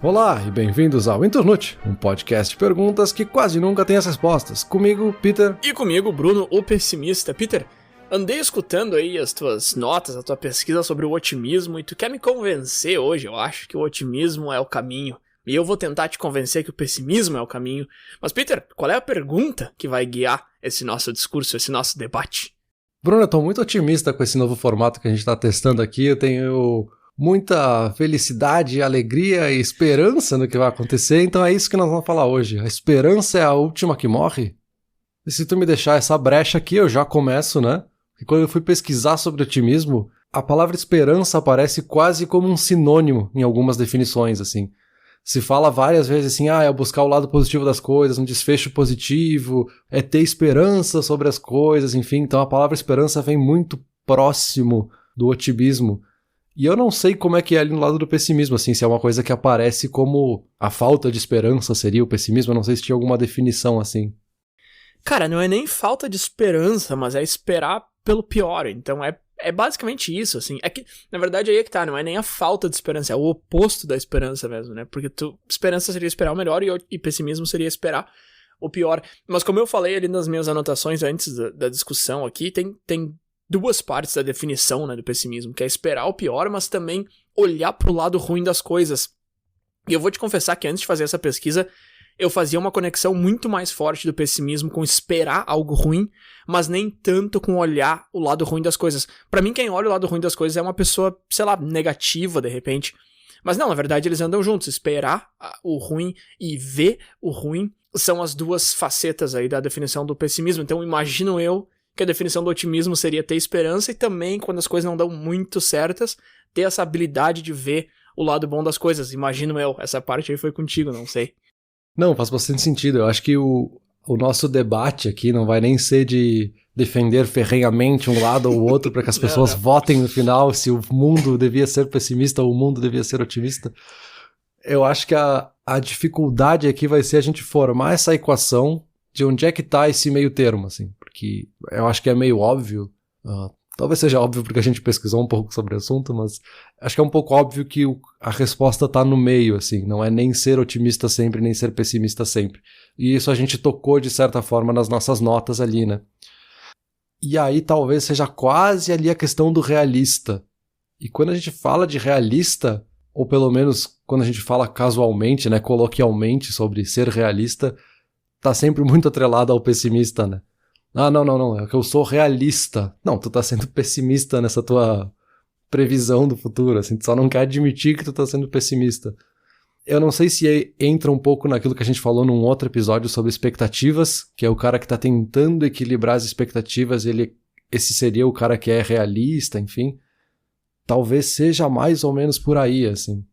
Olá e bem-vindos ao Internute, um podcast de perguntas que quase nunca tem as respostas. Comigo, Peter. E comigo, Bruno, o pessimista. Peter, andei escutando aí as tuas notas, a tua pesquisa sobre o otimismo e tu quer me convencer hoje, eu acho, que o otimismo é o caminho. E eu vou tentar te convencer que o pessimismo é o caminho. Mas, Peter, qual é a pergunta que vai guiar esse nosso discurso, esse nosso debate? Bruno, eu tô muito otimista com esse novo formato que a gente tá testando aqui. Eu tenho muita felicidade, alegria e esperança no que vai acontecer, então é isso que nós vamos falar hoje. A esperança é a última que morre? E se tu me deixar essa brecha aqui, eu já começo, né? E quando eu fui pesquisar sobre otimismo, a palavra esperança aparece quase como um sinônimo em algumas definições, assim. Se fala várias vezes assim, é buscar o lado positivo das coisas, um desfecho positivo, é ter esperança sobre as coisas, enfim. Então a palavra esperança vem muito próximo do otimismo. E eu não sei como é que é ali no lado do pessimismo, assim, se é uma coisa que aparece como a falta de esperança seria o pessimismo, eu não sei se tinha alguma definição assim. Cara, não é nem falta de esperança, mas é esperar pelo pior, então é basicamente isso, assim. É que, na verdade, aí é que tá, não é nem a falta de esperança, é o oposto da esperança mesmo, né? Porque esperança seria esperar o melhor e pessimismo seria esperar o pior. Mas como eu falei ali nas minhas anotações antes da discussão aqui, tem duas partes da definição, né, do pessimismo, que é esperar o pior, mas também olhar pro lado ruim das coisas. E eu vou te confessar que antes de fazer essa pesquisa, eu fazia uma conexão muito mais forte do pessimismo com esperar algo ruim, mas nem tanto com olhar o lado ruim das coisas. Pra mim, quem olha o lado ruim das coisas é uma pessoa, sei lá, negativa, de repente. Mas não, na verdade, eles andam juntos. Esperar o ruim e ver o ruim são as duas facetas aí da definição do pessimismo. Então, imagino eu que a definição do otimismo seria ter esperança e também, quando as coisas não dão muito certas, ter essa habilidade de ver o lado bom das coisas. Imagino eu. Essa parte aí foi contigo, não sei. Não, faz bastante sentido. Eu acho que o nosso debate aqui não vai nem ser de defender ferrenhamente um lado ou outro para que as pessoas votem no final se o mundo devia ser pessimista ou o mundo devia ser otimista. Eu acho que a dificuldade aqui vai ser a gente formar essa equação de onde é que tá esse meio termo, assim. Porque eu acho que é meio óbvio, talvez seja óbvio porque a gente pesquisou um pouco sobre o assunto, mas acho que é um pouco óbvio que a resposta tá no meio, assim, não é nem ser otimista sempre, nem ser pessimista sempre. E isso a gente tocou, de certa forma, nas nossas notas ali, né? E aí talvez seja quase ali a questão do realista. E quando a gente fala de realista, ou pelo menos quando a gente fala casualmente, né, coloquialmente sobre ser realista, tá sempre muito atrelado ao pessimista, né? Não, é que eu sou realista. Não, tu tá sendo pessimista nessa tua previsão do futuro, assim, tu só não quer admitir que tu tá sendo pessimista. Eu não sei se entra um pouco naquilo que a gente falou num outro episódio sobre expectativas, que é o cara que tá tentando equilibrar as expectativas, esse seria o cara que é realista, enfim. Talvez seja mais ou menos por aí, assim.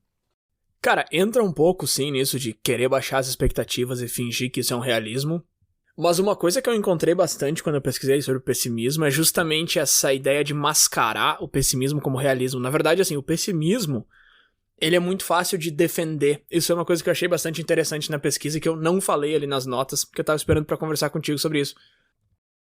Cara, entra um pouco, sim, nisso de querer baixar as expectativas e fingir que isso é um realismo. Mas uma coisa que eu encontrei bastante quando eu pesquisei sobre o pessimismo é justamente essa ideia de mascarar o pessimismo como realismo. Na verdade, assim, o pessimismo, ele é muito fácil de defender. Isso é uma coisa que eu achei bastante interessante na pesquisa e que eu não falei ali nas notas, porque eu tava esperando pra conversar contigo sobre isso.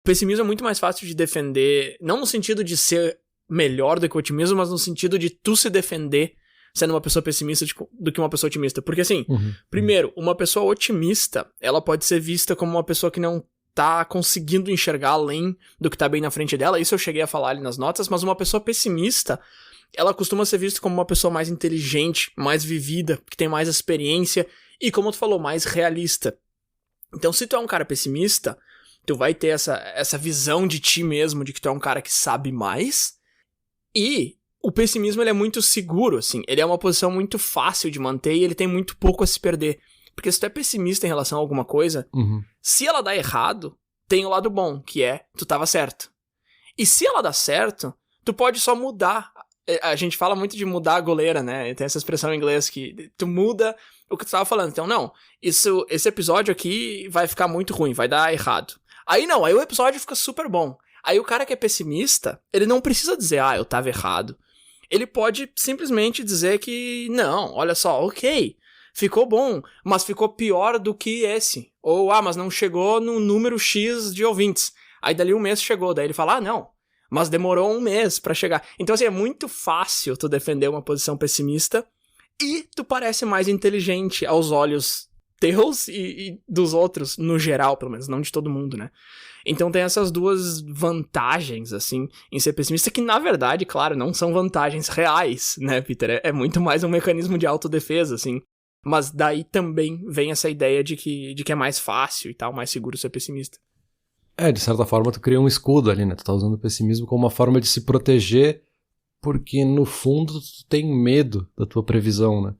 O pessimismo é muito mais fácil de defender, não no sentido de ser melhor do que o otimismo, mas no sentido de tu se defender sendo uma pessoa pessimista do que uma pessoa otimista. Porque assim, primeiro, uma pessoa otimista, ela pode ser vista como uma pessoa que não tá conseguindo enxergar além do que tá bem na frente dela. Isso eu cheguei a falar ali nas notas, mas uma pessoa pessimista, ela costuma ser vista como uma pessoa mais inteligente, mais vivida, que tem mais experiência e, como tu falou, mais realista. Então, se tu é um cara pessimista, tu vai ter essa visão de ti mesmo, de que tu é um cara que sabe mais. E o pessimismo, ele é muito seguro, assim. Ele é uma posição muito fácil de manter e ele tem muito pouco a se perder. Porque se tu é pessimista em relação a alguma coisa, se ela dá errado, tem o lado bom, que é, tu tava certo. E se ela dá certo, tu pode só mudar. A gente fala muito de mudar a goleira, né? Tem essa expressão em inglês que tu muda o que tu tava falando. Então, não, esse episódio aqui vai ficar muito ruim, vai dar errado. Aí não, aí o episódio fica super bom. Aí o cara que é pessimista, ele não precisa dizer, eu tava errado. Ele pode simplesmente dizer que, não, olha só, ok, ficou bom, mas ficou pior do que esse. Ou, mas não chegou no número X de ouvintes. Aí dali um mês chegou, daí ele fala, não, mas demorou um mês pra chegar. Então, assim, é muito fácil tu defender uma posição pessimista e tu parece mais inteligente aos olhos teus e dos outros, no geral, pelo menos, não de todo mundo, né? Então tem essas duas vantagens, assim, em ser pessimista, que na verdade, claro, não são vantagens reais, né, Peter? É muito mais um mecanismo de autodefesa, assim. Mas daí também vem essa ideia de que é mais fácil e tal, mais seguro ser pessimista. De certa forma tu cria um escudo ali, né? Tu tá usando o pessimismo como uma forma de se proteger, porque no fundo tu tem medo da tua previsão, né?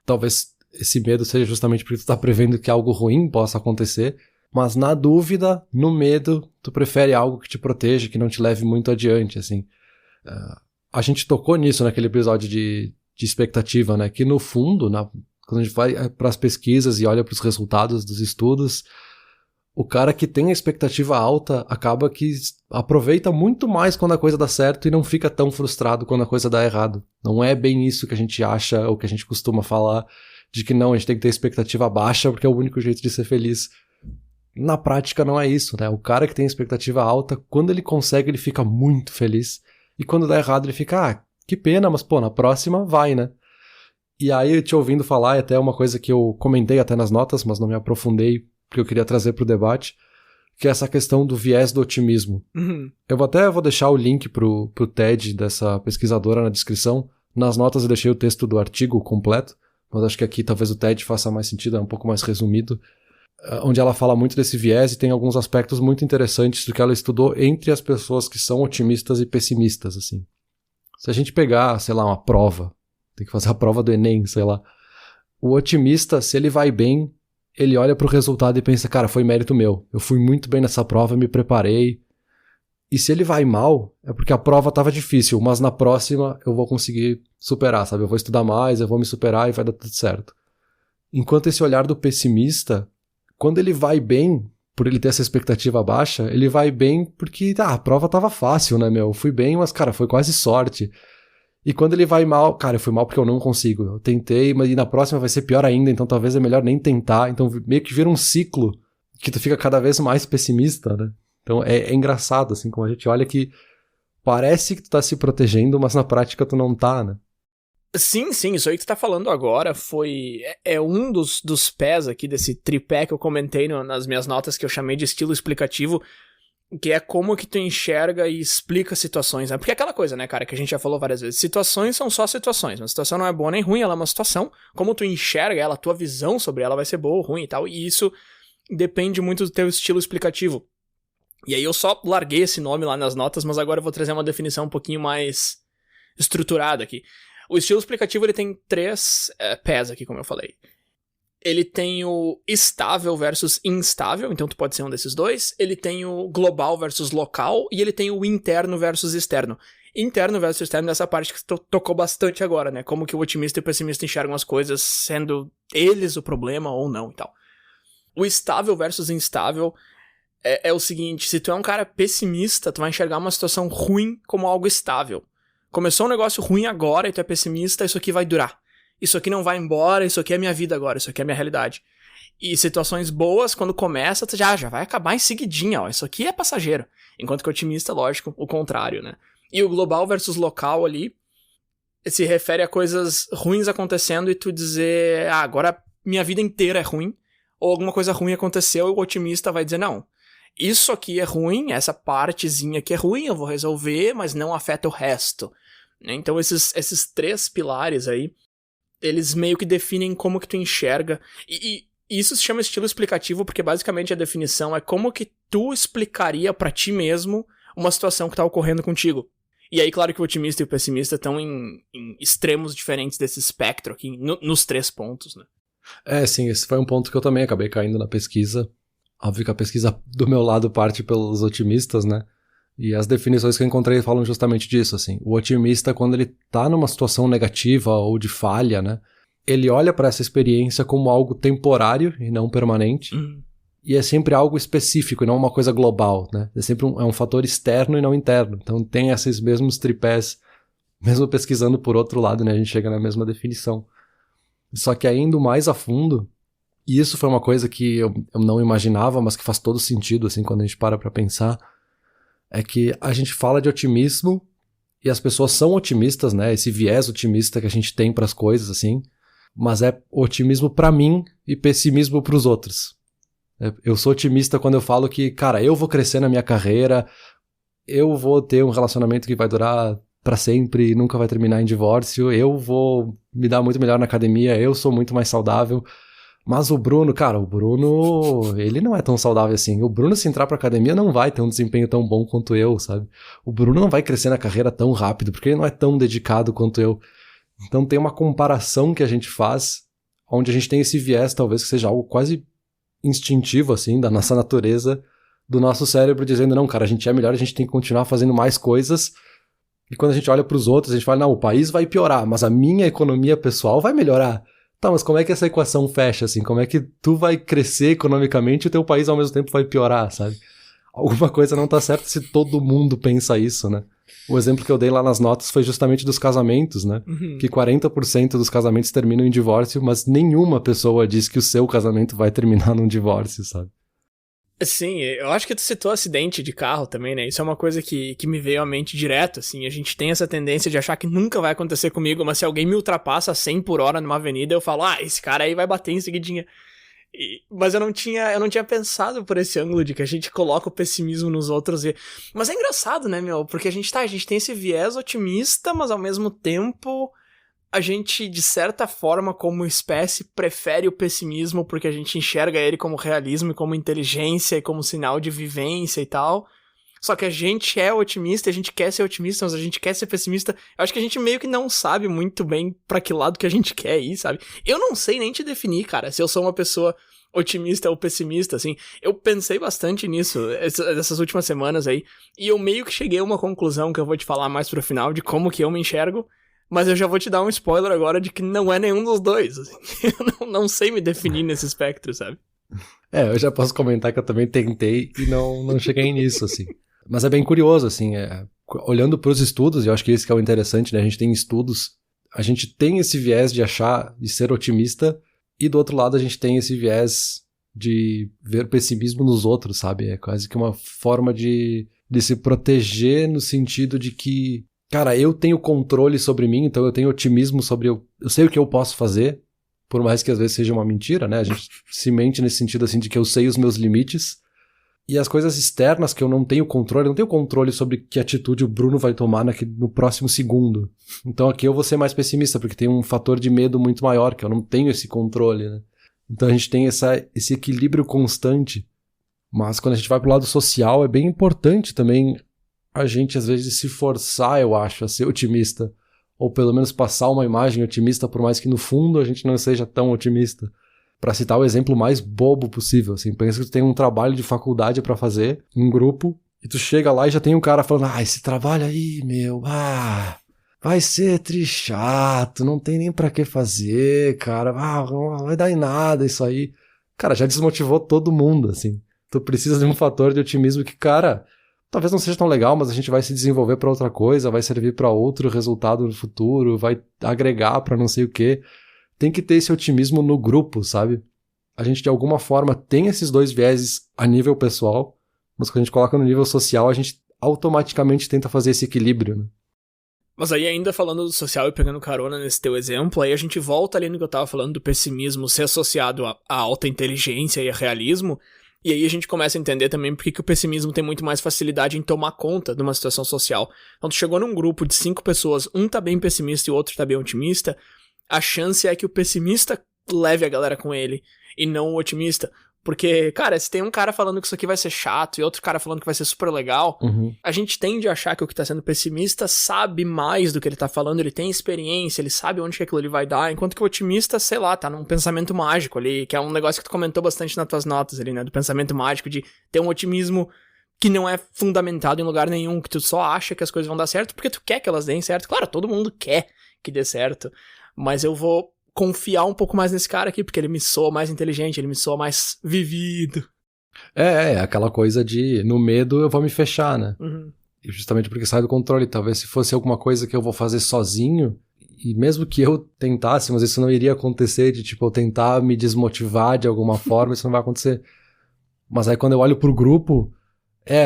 Talvez esse medo seja justamente porque tu tá prevendo que algo ruim possa acontecer, mas na dúvida, no medo, tu prefere algo que te proteja, que não te leve muito adiante, assim. A gente tocou nisso naquele episódio de expectativa, né? Que no fundo, quando a gente vai para as pesquisas e olha para os resultados dos estudos, o cara que tem a expectativa alta acaba que aproveita muito mais quando a coisa dá certo e não fica tão frustrado quando a coisa dá errado. Não é bem isso que a gente acha ou que a gente costuma falar, de que não, a gente tem que ter expectativa baixa porque é o único jeito de ser feliz. Na prática não é isso, né? O cara que tem expectativa alta, quando ele consegue, ele fica muito feliz. E quando dá errado, ele fica, que pena, mas pô, na próxima vai, né? E aí, te ouvindo falar, é até uma coisa que eu comentei até nas notas, mas não me aprofundei, porque eu queria trazer pro debate, que é essa questão do viés do otimismo. Uhum. Eu vou deixar o link pro TED dessa pesquisadora na descrição. Nas notas eu deixei o texto do artigo completo, mas acho que aqui talvez o TED faça mais sentido, é um pouco mais resumido, onde ela fala muito desse viés e tem alguns aspectos muito interessantes do que ela estudou entre as pessoas que são otimistas e pessimistas, assim. Se a gente pegar, sei lá, uma prova, tem que fazer a prova do Enem, sei lá. O otimista, se ele vai bem, ele olha pro resultado e pensa, cara, foi mérito meu. Eu fui muito bem nessa prova, me preparei. E se ele vai mal, é porque a prova tava difícil, mas na próxima eu vou conseguir superar, sabe? Eu vou estudar mais, eu vou me superar e vai dar tudo certo. Enquanto esse olhar do pessimista, quando ele vai bem, por ele ter essa expectativa baixa, ele vai bem porque, a prova tava fácil, né, meu? Eu fui bem, mas, cara, foi quase sorte. E quando ele vai mal, cara, eu fui mal porque eu não consigo. Eu tentei, mas na próxima vai ser pior ainda, então talvez é melhor nem tentar. Então meio que vira um ciclo que tu fica cada vez mais pessimista, né? Então é engraçado, assim, como a gente olha que parece que tu tá se protegendo, mas na prática tu não tá, né? Sim, isso aí que tu tá falando agora é um dos pés aqui desse tripé que eu comentei nas minhas notas, que eu chamei de estilo explicativo, que é como que tu enxerga e explica situações, né? Porque é aquela coisa, né, cara, que a gente já falou várias vezes, situações são só situações, uma situação não é boa nem ruim, ela é uma situação, como tu enxerga ela, a tua visão sobre ela vai ser boa ou ruim e tal, e isso depende muito do teu estilo explicativo. E aí eu só larguei esse nome lá nas notas, mas agora eu vou trazer uma definição um pouquinho mais estruturada aqui. O estilo explicativo, ele tem 3 pés aqui, como eu falei. Ele tem o estável versus instável, então tu pode ser um desses dois. Ele tem o global versus local, e ele tem o interno versus externo. Interno versus externo, nessa parte que tu tocou bastante agora, né? Como que o otimista e o pessimista enxergam as coisas, sendo eles o problema ou não e tal. O estável versus instável é o seguinte, se tu é um cara pessimista, tu vai enxergar uma situação ruim como algo estável. Começou um negócio ruim agora e tu é pessimista, isso aqui vai durar. Isso aqui não vai embora, isso aqui é minha vida agora, isso aqui é minha realidade. E situações boas, quando começa, tu já vai acabar em seguidinha, ó, isso aqui é passageiro. Enquanto que o otimista, lógico, o contrário, né? E o global versus local ali se refere a coisas ruins acontecendo e tu dizer, agora minha vida inteira é ruim, ou alguma coisa ruim aconteceu e o otimista vai dizer, não, isso aqui é ruim, essa partezinha aqui é ruim, eu vou resolver, mas não afeta o resto. Então esses 3 pilares aí, eles meio que definem como que tu enxerga, e isso se chama estilo explicativo porque basicamente a definição é como que tu explicaria pra ti mesmo uma situação que tá ocorrendo contigo. E aí, claro que o otimista e o pessimista estão em extremos diferentes desse espectro aqui, nos 3 pontos, né? Sim, esse foi um ponto que eu também acabei caindo na pesquisa. Óbvio que a pesquisa do meu lado parte pelos otimistas, né? E as definições que eu encontrei falam justamente disso, assim. O otimista, quando ele tá numa situação negativa ou de falha, né? Ele olha para essa experiência como algo temporário e não permanente. E é sempre algo específico e não uma coisa global, né? É sempre um fator externo e não interno. Então tem esses mesmos tripés, mesmo pesquisando por outro lado, né? A gente chega na mesma definição. Só que indo mais a fundo, e isso foi uma coisa que eu não imaginava, mas que faz todo sentido, assim, quando a gente para pra pensar, é que a gente fala de otimismo e as pessoas são otimistas, né? Esse viés otimista que a gente tem pras coisas, assim. mas é otimismo pra mim e pessimismo pros outros. Eu sou otimista quando eu falo que, cara, eu vou crescer na minha carreira, eu vou ter um relacionamento que vai durar pra sempre e nunca vai terminar em divórcio, eu vou me dar muito melhor na academia, eu sou muito mais saudável. Mas o Bruno, cara, ele não é tão saudável assim. O Bruno, se entrar pra academia, não vai ter um desempenho tão bom quanto eu, sabe? O Bruno não vai crescer na carreira tão rápido, porque ele não é tão dedicado quanto eu. Então tem uma comparação que a gente faz, onde a gente tem esse viés, talvez que seja algo quase instintivo, assim, da nossa natureza, do nosso cérebro, dizendo, não, cara, a gente é melhor, a gente tem que continuar fazendo mais coisas. E quando a gente olha pros outros, a gente fala, não, o país vai piorar, mas a minha economia pessoal vai melhorar. Tá, mas como é que essa equação fecha, assim? Como é que tu vai crescer economicamente e o teu país ao mesmo tempo vai piorar, sabe? Alguma coisa não tá certa se todo mundo pensa isso, né? O exemplo que eu dei lá nas notas foi justamente dos casamentos, né? Uhum. Que 40% dos casamentos terminam em divórcio, mas nenhuma pessoa diz que o seu casamento vai terminar num divórcio, sabe? Sim, eu acho que tu citou acidente de carro também, né? Isso é uma coisa que me veio à mente direto, assim. A gente tem essa tendência de achar que nunca vai acontecer comigo, mas se alguém me ultrapassa a 100 por hora numa avenida, eu falo, esse cara aí vai bater em seguidinha. Mas eu não tinha pensado por esse ângulo de que a gente coloca o pessimismo nos outros. Mas é engraçado, né, meu? Porque a gente tem esse viés otimista, mas ao mesmo tempo a gente, de certa forma, como espécie, prefere o pessimismo porque a gente enxerga ele como realismo e como inteligência e como sinal de vivência e tal. Só que a gente é otimista, a gente quer ser otimista, mas a gente quer ser pessimista. Eu acho que a gente meio que não sabe muito bem pra que lado que a gente quer ir, sabe? Eu não sei nem te definir, cara, se eu sou uma pessoa otimista ou pessimista, assim. Eu pensei bastante nisso essas últimas semanas aí, e eu meio que cheguei a uma conclusão que eu vou te falar mais pro final de como que eu me enxergo. Mas eu já vou te dar um spoiler agora de que não é nenhum dos dois. Assim. Eu não sei me definir nesse espectro, sabe? Eu já posso comentar que eu também tentei e não cheguei nisso, assim. Mas é bem curioso, assim, olhando para os estudos, e eu acho que esse que é o interessante, né? A gente tem estudos, a gente tem esse viés de ser otimista, e do outro lado a gente tem esse viés de ver pessimismo nos outros, sabe? É quase que uma forma de se proteger no sentido de que, cara, eu tenho controle sobre mim, então eu tenho otimismo sobre eu sei o que eu posso fazer, por mais que às vezes seja uma mentira, né? A gente se mente nesse sentido, assim, de que eu sei os meus limites. E as coisas externas que eu não tenho controle, eu não tenho controle sobre que atitude o Bruno vai tomar no próximo segundo. Então aqui eu vou ser mais pessimista, porque tem um fator de medo muito maior, que eu não tenho esse controle, né? Então a gente tem esse equilíbrio constante. Mas quando a gente vai pro lado social, é bem importante também a gente, às vezes, se forçar, eu acho, a ser otimista. Ou pelo menos passar uma imagem otimista, por mais que no fundo a gente não seja tão otimista. Pra citar o exemplo mais bobo possível, assim, pensa que tu tem um trabalho de faculdade pra fazer, um grupo, e tu chega lá e já tem um cara falando, esse trabalho aí, meu, vai ser chato, não tem nem pra que fazer, cara, não vai dar em nada isso aí. Cara, já desmotivou todo mundo, assim. Tu precisa de um fator de otimismo que, cara, talvez não seja tão legal, mas a gente vai se desenvolver pra outra coisa, vai servir pra outro resultado no futuro, vai agregar pra não sei o quê. Tem que ter esse otimismo no grupo, sabe? A gente, de alguma forma, tem esses dois vieses a nível pessoal, mas quando a gente coloca no nível social, a gente automaticamente tenta fazer esse equilíbrio, né? Mas aí, ainda falando do social e pegando carona nesse teu exemplo, aí a gente volta ali no que eu tava falando do pessimismo ser associado à alta inteligência e a realismo, e aí a gente começa a entender também por que o pessimismo tem muito mais facilidade em tomar conta de uma situação social. Então, tu chegou num grupo de 5 pessoas, um tá bem pessimista e o outro tá bem otimista, a chance é que o pessimista leve a galera com ele, e não o otimista. Porque, cara, se tem um cara falando que isso aqui vai ser chato e outro cara falando que vai ser super legal, a gente tende a achar que o que tá sendo pessimista sabe mais do que ele tá falando, ele tem experiência, ele sabe onde que aquilo ali vai dar, enquanto que o otimista, sei lá, tá num pensamento mágico ali, que é um negócio que tu comentou bastante nas tuas notas ali, né, do pensamento mágico, de ter um otimismo que não é fundamentado em lugar nenhum, que tu só acha que as coisas vão dar certo porque tu quer que elas deem certo. Claro, todo mundo quer que dê certo, mas eu vou confiar um pouco mais nesse cara aqui, porque ele me soa mais inteligente, ele me soa mais vivido. Aquela coisa de, no medo eu vou me fechar, né? E justamente porque sai do controle. Talvez se fosse alguma coisa que eu vou fazer sozinho, e mesmo que eu tentasse, mas isso não iria acontecer, de tipo, eu tentar me desmotivar de alguma forma, isso não vai acontecer. Mas aí quando eu olho pro grupo,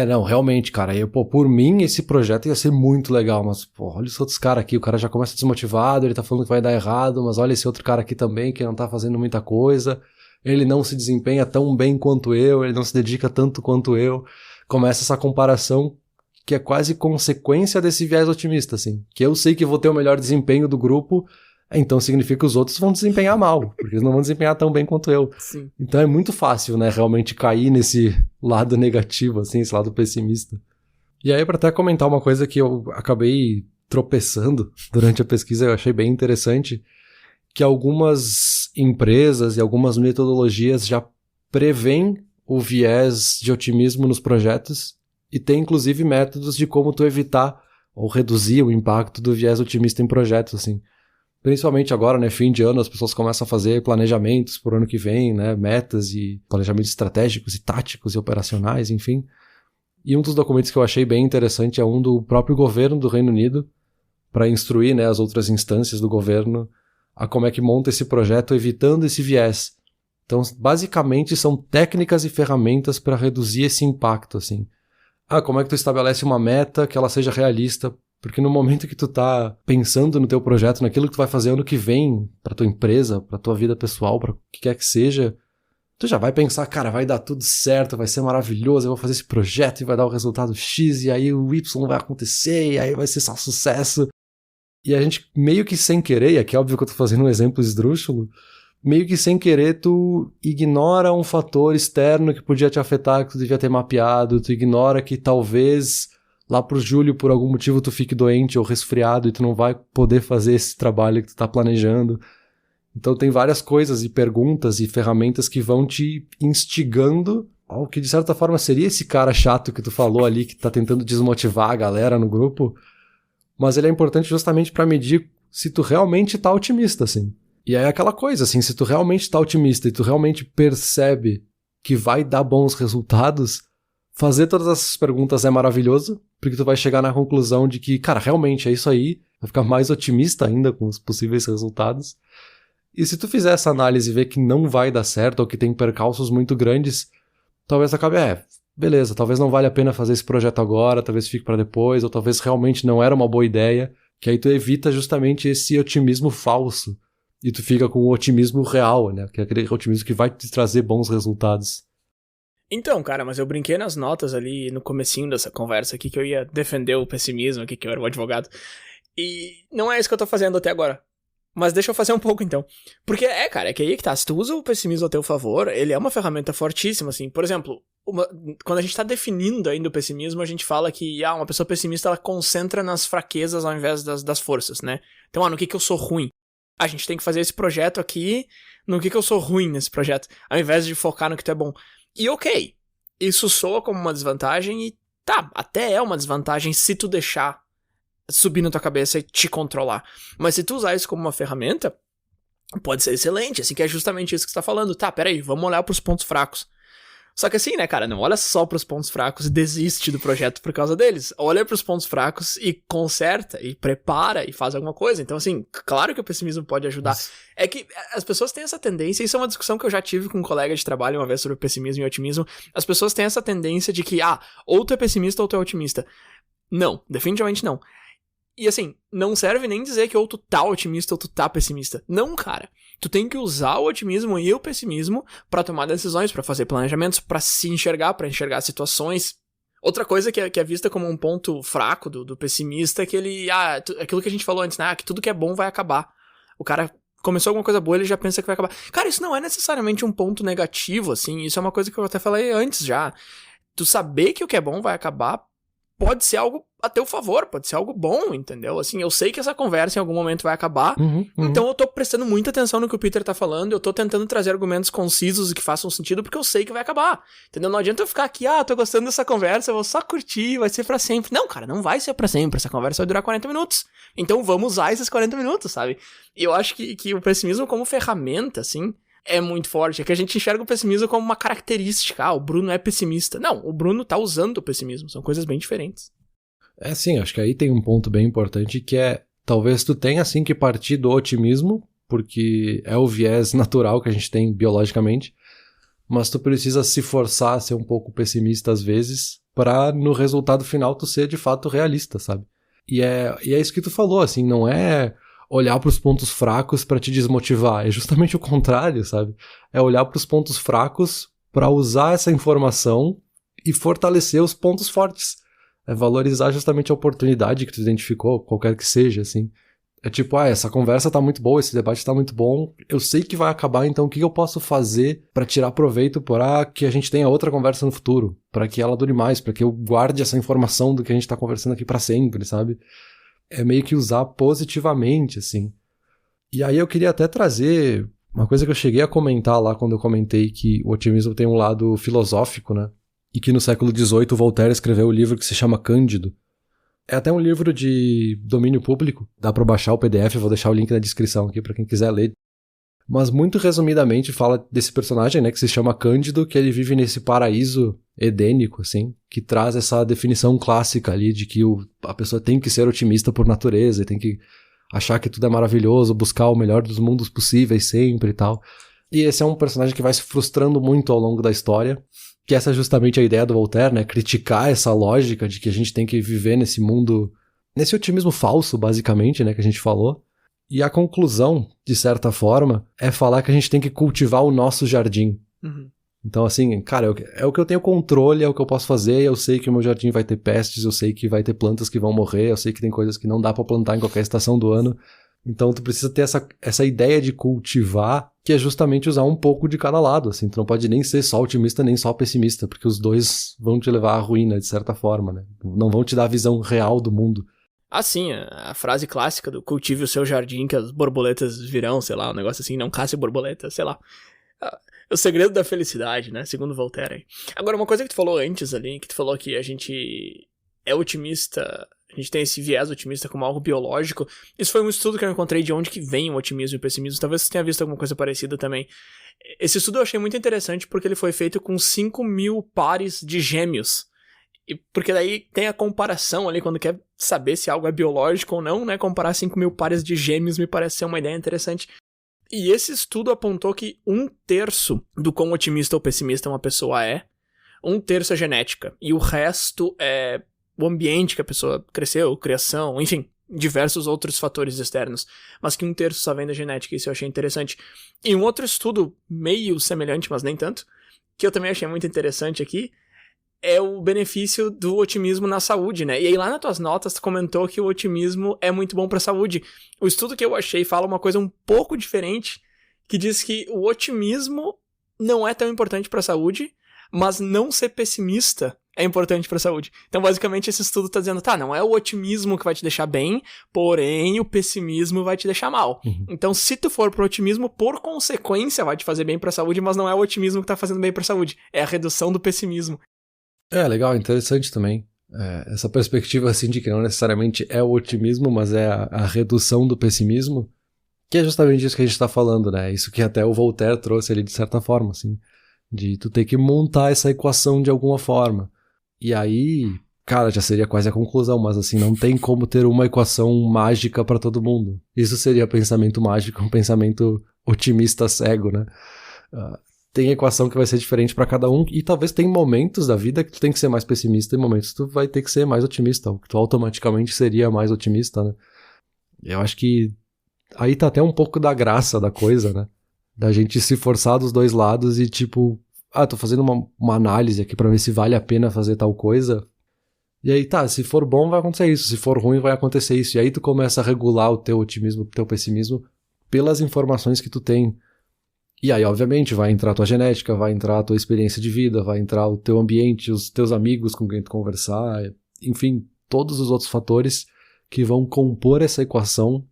Não, realmente, cara, por mim esse projeto ia ser muito legal, mas, olha esse outros caras aqui, o cara já começa desmotivado, ele tá falando que vai dar errado, mas olha esse outro cara aqui também que não tá fazendo muita coisa, ele não se desempenha tão bem quanto eu, ele não se dedica tanto quanto eu. Começa essa comparação que é quase consequência desse viés otimista, assim, que eu sei que vou ter o melhor desempenho do grupo, então significa que os outros vão desempenhar mal, porque eles não vão desempenhar tão bem quanto eu. Sim. Então é muito fácil, né, realmente cair nesse lado negativo, assim, esse lado pessimista. E aí, para até comentar uma coisa que eu acabei tropeçando durante a pesquisa, eu achei bem interessante, que algumas empresas e algumas metodologias já prevêem o viés de otimismo nos projetos e tem inclusive métodos de como tu evitar ou reduzir o impacto do viés otimista em projetos, assim. Principalmente agora, né, fim de ano, as pessoas começam a fazer planejamentos pro ano que vem, né, metas e planejamentos estratégicos e táticos e operacionais, enfim. E um dos documentos que eu achei bem interessante é um do próprio governo do Reino Unido, para instruir, né, as outras instâncias do governo a como é que monta esse projeto evitando esse viés. Então, basicamente, são técnicas e ferramentas para reduzir esse impacto, assim. Como é que tu estabelece uma meta que ela seja realista? Porque no momento que tu tá pensando no teu projeto, naquilo que tu vai fazer ano que vem, pra tua empresa, pra tua vida pessoal, pra o que quer que seja, tu já vai pensar, cara, vai dar tudo certo, vai ser maravilhoso, eu vou fazer esse projeto e vai dar o resultado X, e aí o Y vai acontecer, e aí vai ser só sucesso. E a gente meio que sem querer, e aqui é óbvio que eu tô fazendo um exemplo esdrúxulo, meio que sem querer tu ignora um fator externo que podia te afetar, que tu devia ter mapeado, tu ignora que talvez lá pro julho, por algum motivo, tu fique doente ou resfriado e tu não vai poder fazer esse trabalho que tu tá planejando. Então tem várias coisas e perguntas e ferramentas que vão te instigando ao que de certa forma seria esse cara chato que tu falou ali, que tá tentando desmotivar a galera no grupo, mas ele é importante justamente pra medir se tu realmente tá otimista, assim. E aí é aquela coisa, assim, se tu realmente tá otimista e tu realmente percebe que vai dar bons resultados, fazer todas essas perguntas é maravilhoso, porque tu vai chegar na conclusão de que, cara, realmente é isso aí, vai ficar mais otimista ainda com os possíveis resultados. E se tu fizer essa análise e ver que não vai dar certo ou que tem percalços muito grandes, talvez acabe, beleza, talvez não vale a pena fazer esse projeto agora, talvez fique pra depois, ou talvez realmente não era uma boa ideia, que aí tu evita justamente esse otimismo falso. E tu fica com o otimismo real, né? Que é aquele otimismo que vai te trazer bons resultados. Então, cara, mas eu brinquei nas notas ali no comecinho dessa conversa aqui que eu ia defender o pessimismo aqui, que eu era o advogado. E não é isso que eu tô fazendo até agora. Mas deixa eu fazer um pouco, então. Porque, cara, é que aí que tá. Se tu usa o pessimismo a teu favor, ele é uma ferramenta fortíssima, assim. Por exemplo, quando a gente tá definindo ainda o pessimismo, a gente fala que, uma pessoa pessimista, ela concentra nas fraquezas ao invés das forças, né? Então, no que eu sou ruim? A gente tem que fazer esse projeto aqui no que eu sou ruim nesse projeto, ao invés de focar no que tu é bom. E ok, isso soa como uma desvantagem e até é uma desvantagem se tu deixar subir na tua cabeça e te controlar. Mas se tu usar isso como uma ferramenta, pode ser excelente, assim, que é justamente isso que você tá falando. Peraí, vamos olhar pros pontos fracos. Só que assim, né, cara, não olha só pros pontos fracos e desiste do projeto por causa deles. Olha pros pontos fracos e conserta, e prepara, e faz alguma coisa. Então, assim, claro que o pessimismo pode ajudar. Isso. É que as pessoas têm essa tendência, isso é uma discussão que eu já tive com um colega de trabalho uma vez sobre pessimismo e otimismo. As pessoas têm essa tendência de que, ou tu é pessimista ou tu é otimista. Não, definitivamente não. E assim, não serve nem dizer que ou tu tá otimista ou tu tá pessimista. Não, cara. Tu tem que usar o otimismo e o pessimismo pra tomar decisões, pra fazer planejamentos, pra se enxergar, pra enxergar situações. Outra coisa que é vista como um ponto fraco do pessimista é que ele... aquilo que a gente falou antes, né? Que tudo que é bom vai acabar. O cara começou alguma coisa boa, ele já pensa que vai acabar. Cara, isso não é necessariamente um ponto negativo, assim. Isso é uma coisa que eu até falei antes já. Tu saber que o que é bom vai acabar pode ser algo a teu favor, pode ser algo bom, entendeu? Assim, eu sei que essa conversa em algum momento vai acabar, então eu tô prestando muita atenção no que o Peter tá falando, eu tô tentando trazer argumentos concisos e que façam sentido, porque eu sei que vai acabar, entendeu? Não adianta eu ficar aqui, tô gostando dessa conversa, eu vou só curtir, vai ser pra sempre. Não, cara, não vai ser pra sempre, essa conversa vai durar 40 minutos. Então vamos usar esses 40 minutos, sabe? E eu acho que o pessimismo como ferramenta, assim, é muito forte. É que a gente enxerga o pessimismo como uma característica. O Bruno é pessimista. Não, o Bruno tá usando o pessimismo. São coisas bem diferentes. Sim, acho que aí tem um ponto bem importante que é, talvez tu tenha assim que partir do otimismo, porque é o viés natural que a gente tem biologicamente, mas tu precisa se forçar a ser um pouco pessimista às vezes pra no resultado final tu ser de fato realista, sabe? E é isso que tu falou, assim, não é olhar pros pontos fracos pra te desmotivar, é justamente o contrário, sabe? É olhar pros pontos fracos pra usar essa informação e fortalecer os pontos fortes. É valorizar justamente a oportunidade que tu identificou, qualquer que seja, assim. É tipo, essa conversa tá muito boa, esse debate tá muito bom, eu sei que vai acabar, então o que eu posso fazer pra tirar proveito para que a gente tenha outra conversa no futuro, pra que ela dure mais, pra que eu guarde essa informação do que a gente tá conversando aqui pra sempre, sabe? É meio que usar positivamente, assim. E aí eu queria até trazer uma coisa que eu cheguei a comentar lá quando eu comentei que o otimismo tem um lado filosófico, né? E que no século XVIII Voltaire escreveu um livro que se chama Cândido. É até um livro de domínio público, dá pra baixar o PDF, eu vou deixar o link na descrição aqui pra quem quiser ler. Mas muito resumidamente fala desse personagem, né, que se chama Cândido, que ele vive nesse paraíso edênico, assim, que traz essa definição clássica ali de que a pessoa tem que ser otimista por natureza, e tem que achar que tudo é maravilhoso, buscar o melhor dos mundos possíveis sempre e tal. E esse é um personagem que vai se frustrando muito ao longo da história, que essa é justamente a ideia do Voltaire, né, criticar essa lógica de que a gente tem que viver nesse mundo, nesse otimismo falso, basicamente, né, que a gente falou. E a conclusão, de certa forma, é falar que a gente tem que cultivar o nosso jardim. Uhum. Então, assim, cara, é o que eu tenho controle, é o que eu posso fazer, eu sei que o meu jardim vai ter pestes, eu sei que vai ter plantas que vão morrer, eu sei que tem coisas que não dá pra plantar em qualquer estação do ano. Então tu precisa ter essa ideia de cultivar, que é justamente usar um pouco de cada lado, assim. Tu não pode nem ser só otimista nem só pessimista, porque os dois vão te levar à ruína, de certa forma, né? Não vão te dar a visão real do mundo. Ah, sim, a frase clássica do cultive o seu jardim que as borboletas virão, sei lá, um negócio assim, não caça borboleta, sei lá. O segredo da felicidade, né, segundo Voltaire aí. Agora, uma coisa que tu falou antes ali, que tu falou que a gente é otimista, a gente tem esse viés otimista como algo biológico, isso foi um estudo que eu encontrei de onde que vem o otimismo e o pessimismo, talvez você tenha visto alguma coisa parecida também. Esse estudo eu achei muito interessante porque ele foi feito com 5.000 pares de gêmeos. E porque daí tem a comparação ali, quando quer saber se algo é biológico ou não, né? Comparar 5.000 pares de gêmeos me parece ser uma ideia interessante. E esse estudo apontou que 1/3 do quão otimista ou pessimista uma pessoa é, 1/3 é genética. E o resto é o ambiente que a pessoa cresceu, criação, enfim, diversos outros fatores externos. Mas que 1/3 só vem da genética, isso eu achei interessante. E um outro estudo meio semelhante, mas nem tanto, que eu também achei muito interessante aqui, é o benefício do otimismo na saúde, né? E aí lá nas tuas notas tu comentou que o otimismo é muito bom pra saúde. O estudo que eu achei fala uma coisa um pouco diferente, que diz que o otimismo não é tão importante pra saúde, mas não ser pessimista é importante pra saúde. Então basicamente esse estudo tá dizendo, tá, não é o otimismo que vai te deixar bem, porém o pessimismo vai te deixar mal. Uhum. Então se tu for pro otimismo, por consequência vai te fazer bem pra saúde, mas não é o otimismo que tá fazendo bem pra saúde, é a redução do pessimismo. É, legal, interessante também. Essa perspectiva, assim, de que não necessariamente é o otimismo, mas é a redução do pessimismo, que é justamente isso que a gente tá falando, né? Isso que até o Voltaire trouxe ali, de certa forma, assim, de tu ter que montar essa equação de alguma forma. E aí, cara, já seria quase a conclusão, mas assim, não tem como ter uma equação mágica pra todo mundo. Isso seria pensamento mágico, um pensamento otimista cego, né? Tem equação que vai ser diferente pra cada um, e talvez tem momentos da vida que tu tem que ser mais pessimista e momentos que tu vai ter que ser mais otimista, ou que tu automaticamente seria mais otimista, né? Eu acho que aí tá até um pouco da graça da coisa, né? Da gente se forçar dos dois lados e tipo, tô fazendo uma análise aqui pra ver se vale a pena fazer tal coisa. E aí tá, se for bom vai acontecer isso, se for ruim vai acontecer isso. E aí tu começa a regular o teu otimismo, o teu pessimismo pelas informações que tu tem. E aí, obviamente, vai entrar a tua genética, vai entrar a tua experiência de vida, vai entrar o teu ambiente, os teus amigos com quem tu conversar, enfim, todos os outros fatores que vão compor essa equação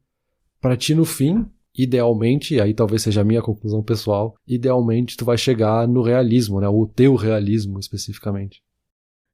para ti no fim, idealmente, e aí talvez seja a minha conclusão pessoal, idealmente tu vai chegar no realismo, né? O teu realismo especificamente.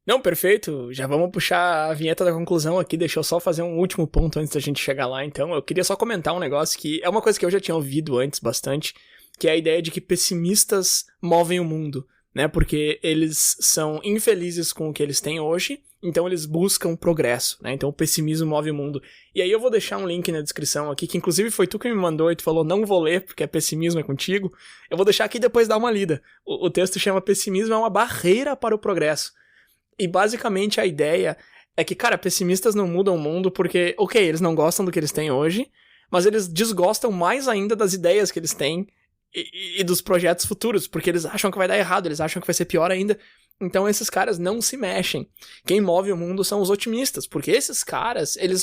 Não, perfeito. Já vamos puxar a vinheta da conclusão aqui. Deixa eu só fazer um último ponto antes da gente chegar lá, então. Eu queria só comentar um negócio que é uma coisa que eu já tinha ouvido antes bastante, que é a ideia de que pessimistas movem o mundo, né? Porque eles são infelizes com o que eles têm hoje, então eles buscam progresso, né? Então o pessimismo move o mundo. E aí eu vou deixar um link na descrição aqui, que inclusive foi tu que me mandou e tu falou, não vou ler porque é pessimismo, é contigo. Eu vou deixar aqui e depois dar uma lida. O texto chama Pessimismo é uma barreira para o progresso. E basicamente a ideia é que, cara, pessimistas não mudam o mundo porque, ok, eles não gostam do que eles têm hoje, mas eles desgostam mais ainda das ideias que eles têm e dos projetos futuros, porque eles acham que vai dar errado, eles acham que vai ser pior ainda. Então esses caras não se mexem. Quem move o mundo são os otimistas, porque esses caras, eles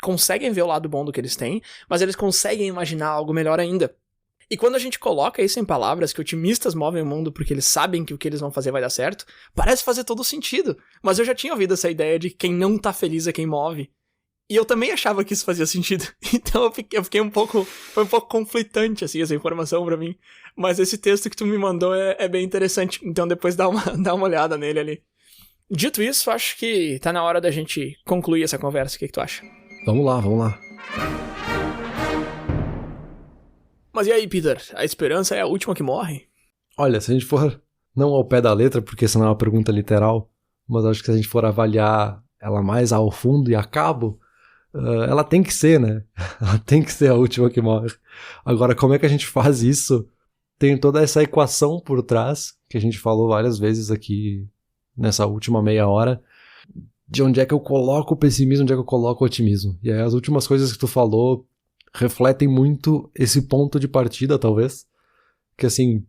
conseguem ver o lado bom do que eles têm, mas eles conseguem imaginar algo melhor ainda. E quando a gente coloca isso em palavras, que otimistas movem o mundo porque eles sabem que o que eles vão fazer vai dar certo, parece fazer todo sentido. Mas eu já tinha ouvido essa ideia de que quem não tá feliz é quem move. E eu também achava que isso fazia sentido. Então eu fiquei um pouco... Foi um pouco conflitante, assim, essa informação pra mim. Mas esse texto que tu me mandou é bem interessante. Então depois dá uma olhada nele ali. Dito isso, acho que tá na hora da gente concluir essa conversa. O que tu acha? Vamos lá. Mas e aí, Peter? A esperança é a última que morre? Olha, se a gente for não ao pé da letra, porque senão é uma pergunta literal, mas acho que se a gente for avaliar ela mais ao fundo e a cabo, ela tem que ser, né? Ela tem que ser a última que morre. Agora, como é que a gente faz isso? Tem toda essa equação por trás, que a gente falou várias vezes aqui nessa última meia hora, de onde é que eu coloco o pessimismo, onde é que eu coloco o otimismo. E aí as últimas coisas que tu falou refletem muito esse ponto de partida, talvez, que assim,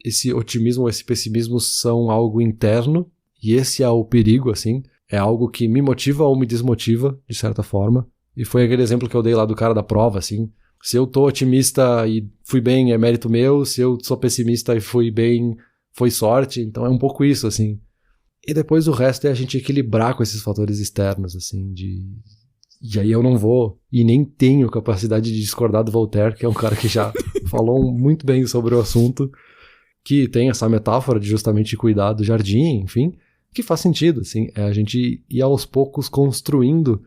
esse otimismo, esse pessimismo são algo interno, e esse é o perigo, assim, é algo que me motiva ou me desmotiva, de certa forma, e foi aquele exemplo que eu dei lá do cara da prova, assim, se eu tô otimista e fui bem, é mérito meu, se eu sou pessimista e fui bem, foi sorte, então é um pouco isso, assim. E depois o resto é a gente equilibrar com esses fatores externos, assim, E aí eu não vou, e nem tenho capacidade de discordar do Voltaire, que é um cara que já falou muito bem sobre o assunto, que tem essa metáfora de justamente cuidar do jardim, enfim, que faz sentido, assim, é a gente ir aos poucos construindo,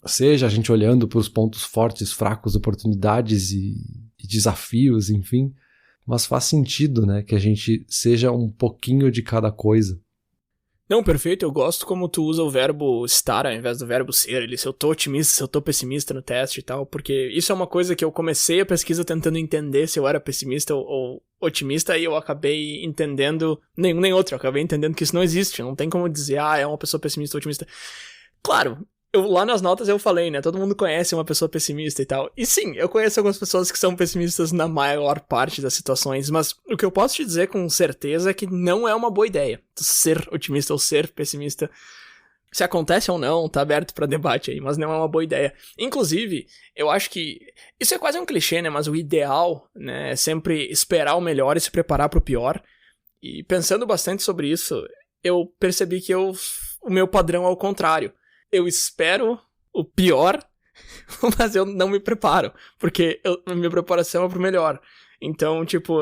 seja a gente olhando para os pontos fortes, fracos, oportunidades e desafios, enfim, mas faz sentido, né, que a gente seja um pouquinho de cada coisa. Não, perfeito, eu gosto como tu usa o verbo estar ao invés do verbo ser, se eu tô otimista, se eu tô pessimista no teste e tal, porque isso é uma coisa que eu comecei a pesquisa tentando entender se eu era pessimista ou otimista, e eu acabei entendendo nenhum nem outro, eu acabei entendendo que isso não existe, não tem como dizer, é uma pessoa pessimista ou otimista. Claro, lá nas notas eu falei, né, todo mundo conhece uma pessoa pessimista e tal, e sim, eu conheço algumas pessoas que são pessimistas na maior parte das situações, mas o que eu posso te dizer com certeza é que não é uma boa ideia ser otimista ou ser pessimista. Se acontece ou não, tá aberto pra debate aí, mas não é uma boa ideia. Inclusive, eu acho que isso é quase um clichê, né, mas o ideal, né, é sempre esperar o melhor e se preparar pro pior, e pensando bastante sobre isso, eu percebi que o meu padrão é o contrário. Eu espero o pior, mas eu não me preparo, porque minha preparação é pro melhor. Então, tipo,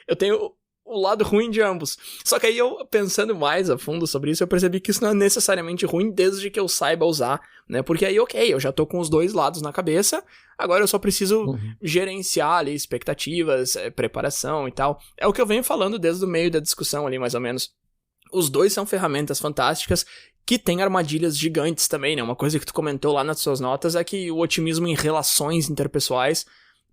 eu tenho o lado ruim de ambos. Só que aí eu, pensando mais a fundo sobre isso, eu percebi que isso não é necessariamente ruim desde que eu saiba usar, né? Porque aí, ok, eu já tô com os dois lados na cabeça, agora eu só preciso gerenciar ali expectativas, preparação e tal. É o que eu venho falando desde o meio da discussão ali, mais ou menos. Os dois são ferramentas fantásticas que têm armadilhas gigantes também, né? Uma coisa que tu comentou lá nas suas notas é que o otimismo em relações interpessoais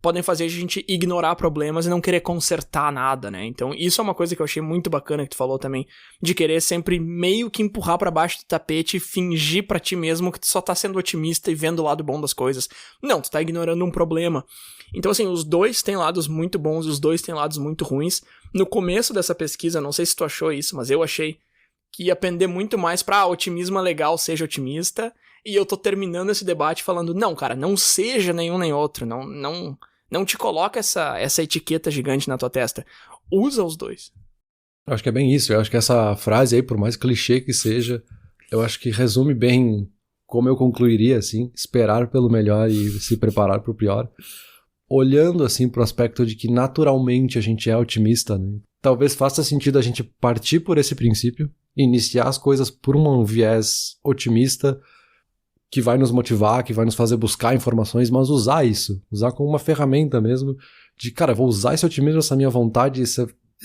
podem fazer a gente ignorar problemas e não querer consertar nada, né? Então isso é uma coisa que eu achei muito bacana que tu falou também, de querer sempre meio que empurrar pra baixo do tapete e fingir pra ti mesmo que tu só tá sendo otimista e vendo o lado bom das coisas. Não, tu tá ignorando um problema. Então assim, os dois têm lados muito bons, os dois têm lados muito ruins. No começo dessa pesquisa, não sei se tu achou isso, mas eu achei que ia pender muito mais pra otimismo é legal, seja otimista, e eu tô terminando esse debate falando, não, cara, não seja nenhum nem outro, não te coloca essa etiqueta gigante na tua testa. Usa os dois. Eu acho que é bem isso. Eu acho que essa frase aí, por mais clichê que seja, eu acho que resume bem como eu concluiria, assim, esperar pelo melhor e se preparar pro pior. Olhando, assim, pro aspecto de que naturalmente a gente é otimista, né? Talvez faça sentido a gente partir por esse princípio, iniciar as coisas por um viés otimista, que vai nos motivar, que vai nos fazer buscar informações, mas usar como uma ferramenta mesmo, de, cara, vou usar esse otimismo, essa minha vontade,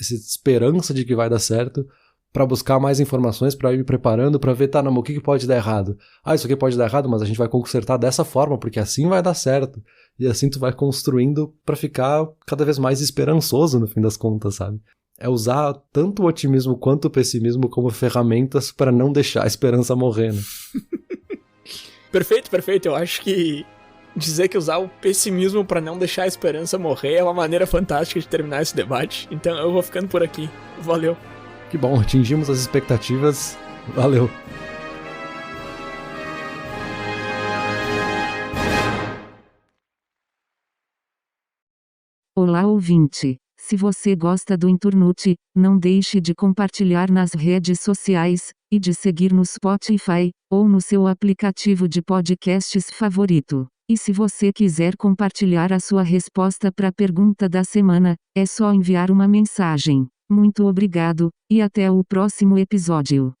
esperança de que vai dar certo, para buscar mais informações, para ir me preparando, para ver, tá, não, o que pode dar errado? Ah, isso aqui pode dar errado, mas a gente vai consertar dessa forma, porque assim vai dar certo. E assim tu vai construindo para ficar cada vez mais esperançoso no fim das contas, sabe? É usar tanto o otimismo quanto o pessimismo como ferramentas para não deixar a esperança morrer, né? Perfeito. Eu acho que dizer que usar o pessimismo para não deixar a esperança morrer é uma maneira fantástica de terminar esse debate. Então eu vou ficando por aqui. Valeu. Que bom, atingimos as expectativas. Valeu. Olá, ouvinte. Se você gosta do Inturnute, não deixe de compartilhar nas redes sociais e de seguir no Spotify ou no seu aplicativo de podcasts favorito. E se você quiser compartilhar a sua resposta para a pergunta da semana, é só enviar uma mensagem. Muito obrigado, e até o próximo episódio.